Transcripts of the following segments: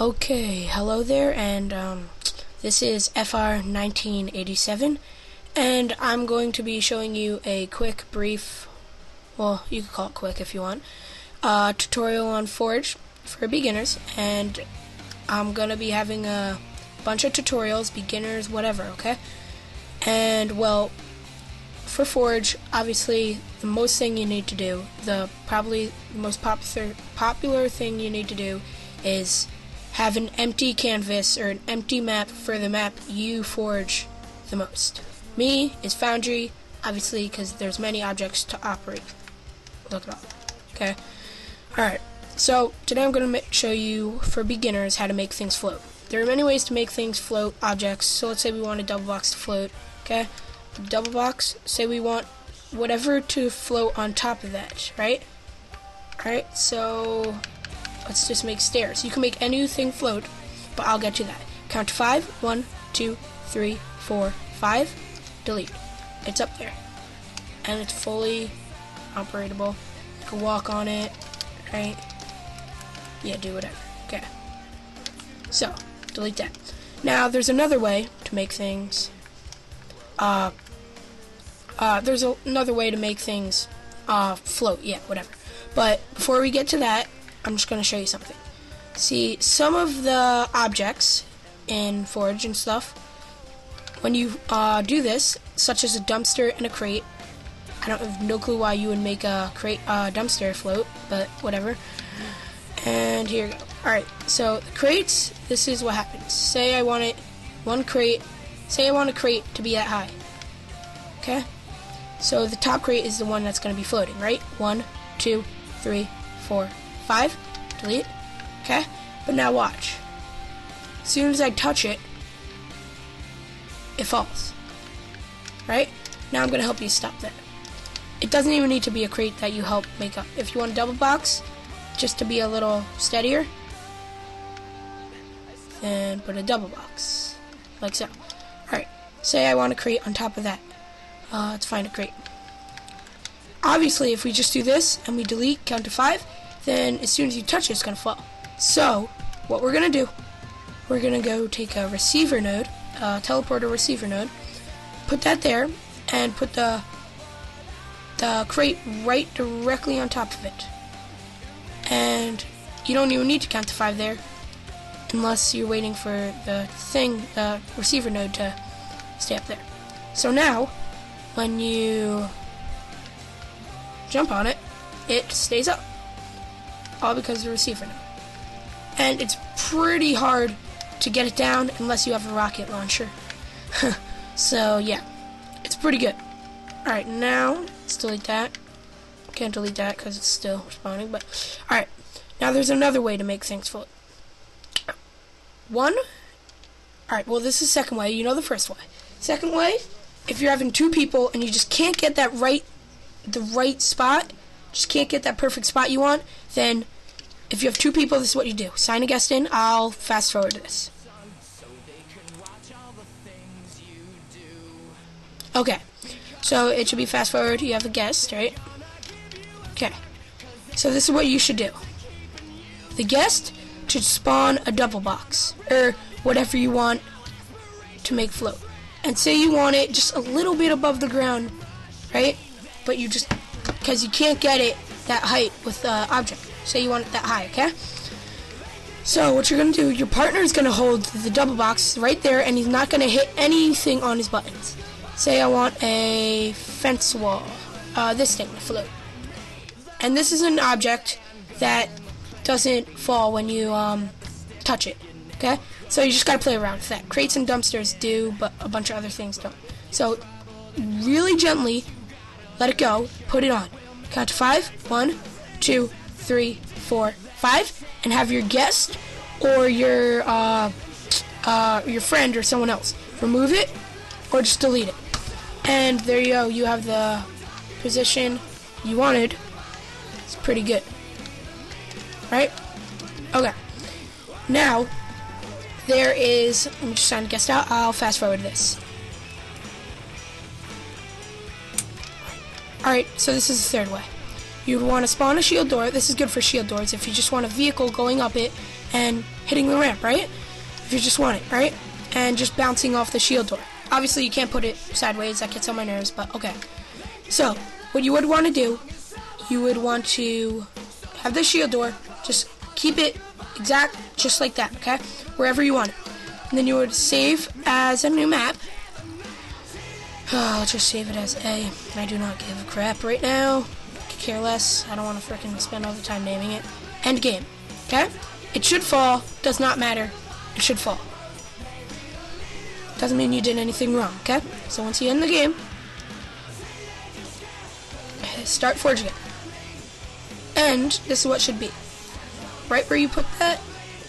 Okay, hello there, and this is FR1987, and I'm going to be showing you a quick, brief, well, you can call it quick if you want, tutorial on Forge for beginners, and I'm going to be having a bunch of tutorials, beginners, whatever, okay? And, well, for Forge, obviously, the most thing you need to do, probably the most popular thing you need to do is have an empty canvas or an empty map for the map you forge the most. Me is Foundry, obviously, because there's many objects to operate. Look it up. Okay? Alright, so today I'm going to show you, for beginners, how to make things float. There are many ways to make things float, objects. So let's say we want a double box to float. Okay? The double box, say we want whatever to float on top of that, right? Alright, so let's just make stairs. You can make anything float, but I'll get to that. Count to 5. 1, 2, 3, 4, 5. Delete. It's up there. And it's fully operatable. You can walk on it, right? Yeah, do whatever. Okay. So, delete that. Now, there's another way to make things. There's another way to make things float. Yeah, whatever. But before we get to that, I'm just going to show you something. See, some of the objects in Forge and stuff, when you do this, such as a dumpster and a crate, I don't have no clue why you would make a crate dumpster float, but whatever. And here you go. Alright, so the crates, this is what happens. Say I want a crate to be that high. Okay? So the top crate is the one that's going to be floating, right? 1, 2, 3, 4, 5. Delete. Okay? But now watch. As soon as I touch it, it falls. Right? Now I'm going to help you stop that. It doesn't even need to be a crate that you help make up. If you want a double box, just to be a little steadier, then put a double box. Like so. Alright. Say I want a crate on top of that. Let's find a crate. Obviously, if we just do this and we delete, count to 5, then as soon as you touch it, it's going to fall. So, what we're going to do, we're going to go take a receiver node, teleporter receiver node, put that there, and put the crate right directly on top of it. And you don't even need to count to 5 there, unless you're waiting for the receiver node to stay up there. So now, when you jump on it, it stays up. All because of the receiver node. And it's pretty hard to get it down unless you have a rocket launcher. So yeah, it's pretty good. Alright, now let's delete that. Can't delete that because it's still respawning, but alright, now there's another way to make things float. Alright, well, this is the second way. You know the first way. Second way, if you're having 2 people and you just can't get the right spot, just can't get that perfect spot you want, then if you have 2 people, this is what you do. Sign a guest in. I'll fast forward this. Okay, so it should be fast forward. You have a guest, right? Okay, so this is what you should do. The guest should spawn a double box, or whatever you want to make float. And say you want it just a little bit above the ground, right? But you just, because you can't get it that height with the object. Say you want it that high, okay? So what you're going to do, your partner is going to hold the double box right there, and he's not going to hit anything on his buttons. Say I want a fence wall, this thing to float. And this is an object that doesn't fall when you touch it, okay? So you just got to play around with that. Crates and dumpsters do, but a bunch of other things don't. So really gently, let it go, put it on. Count to 5. 1, 2, 3, 4, 5, and have your guest or your friend or someone else remove it or just delete it. And there you go. You have the position you wanted. It's pretty good, right? Okay. Now there is. Let me just sign the guest out. I'll fast forward this. Alright, so this is the third way. You'd want to spawn a shield door. This is good for shield doors. If you just want a vehicle going up it, and hitting the ramp, right? If you just want it, right? And just bouncing off the shield door. Obviously, you can't put it sideways. That gets on my nerves, but okay. So, what you would want to do, you would want to have the shield door, just keep it exact, just like that, okay? Wherever you want it. And then you would save as a new map. I'll just save it as A. I do not give a crap right now. Could care less. I don't want to freaking spend all the time naming it. End game. Okay? It should fall. Does not matter. It should fall. Doesn't mean you did anything wrong, okay? So once you end the game, start Forge again. And this is what should be. Right where you put that,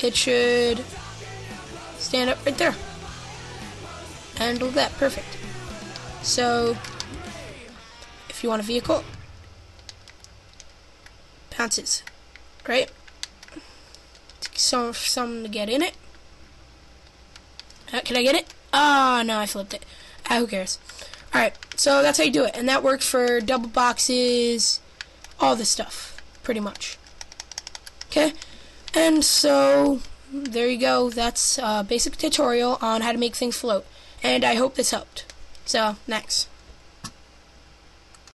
it should stand up right there. And look at that, perfect. So, if you want a vehicle, bounces, right? Some to get in it. Can I get it? Oh, no, I flipped it. Who cares? Alright, so that's how you do it. And that works for double boxes, all this stuff, pretty much. Okay? And so, there you go. That's a basic tutorial on how to make things float. And I hope this helped. So, next.